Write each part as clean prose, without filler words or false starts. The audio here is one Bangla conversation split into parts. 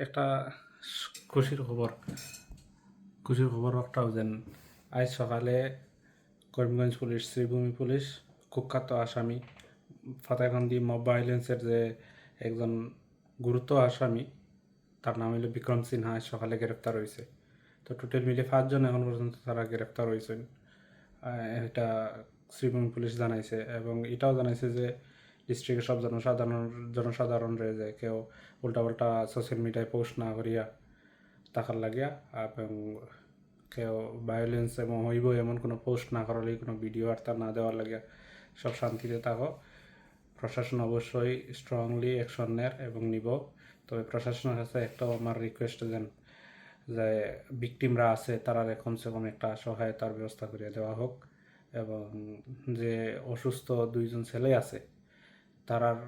একটা খুশির খবর একটাও যেন আজ সকালে করিমগঞ্জ পুলিশ, শ্রীভূমি পুলিশ, কুখ্যাত আসামি ফাতেহাকান্দি মব ভায়োলেন্সের যে একজন গুরুত্ব আসামি, তার নাম হলো বিক্রম সিনহা, আজ সকালে গ্রেপ্তার হয়েছে। তো টোটাল মিলে 5 জন এখন পর্যন্ত তারা গ্রেপ্তার হয়েছেন, এটা শ্রীভূমি পুলিশ জানাইছে। এবং এটাও জানাইছে যে ডিস্ট্রিক্টের সব জনসাধারণরে যে কেউ উল্টাপাল্টা সোশ্যাল মিডিয়ায় পোস্ট না করিয়া টাকার লাগিয়া, এবং কেউ ভায়োলেন্স এবং হইব এমন কোনো পোস্ট না করার লাগে, কোনো ভিডিও বার্তা না দেওয়ার লাগিয়া সব শান্তিতে থাকো। প্রশাসন অবশ্যই স্ট্রংলি অ্যাকশন নেয় এবং নিব। তবে প্রশাসনের কাছে একটাও আমার রিকোয়েস্ট দেন যে ভিকটিমরা আছে তারা কমসে কম একটা সহায়তার ব্যবস্থা করে দেওয়া হোক, এবং যে অসুস্থ 2 জন ছেলে আছে তারার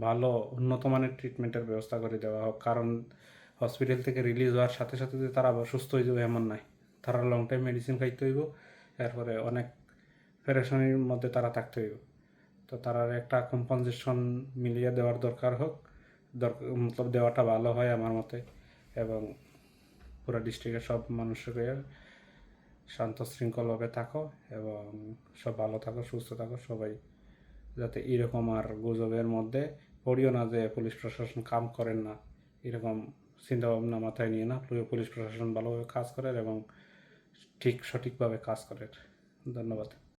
ভালো উন্নত মানের ট্রিটমেন্টের ব্যবস্থা করে দেওয়া হোক। কারণ হসপিটাল থেকে রিলিজ হওয়ার সাথে সাথে যে তারা আবার সুস্থ হয়ে যাবে এমন নাই, তারা লং টাইম মেডিসিন খাইতে হইব, এরপরে অনেক পেরেশানির মধ্যে তারা থাকতে হইব। তো তারার একটা কম্পনসেশন মিলিয়ে দেওয়ার দরকার হোক, মতলব দেওয়াটা ভালো হয় আমার মতে। এবং পুরো ডিস্ট্রিক্টের সব মানুষকে শান্ত শৃঙ্খলভাবে থাকো এবং সব ভালো থাকো, সুস্থ থাকো সবাই, যাতে এরকম আর গুজবের মধ্যে পড়িও না যে পুলিশ প্রশাসন কাম করেন না, এরকম চিন্তাভাবনা মাথায় নিয়ে না, পুলিশ প্রশাসন ভালোভাবে কাজ করে এবং সঠিকভাবে কাজ করে। ধন্যবাদ।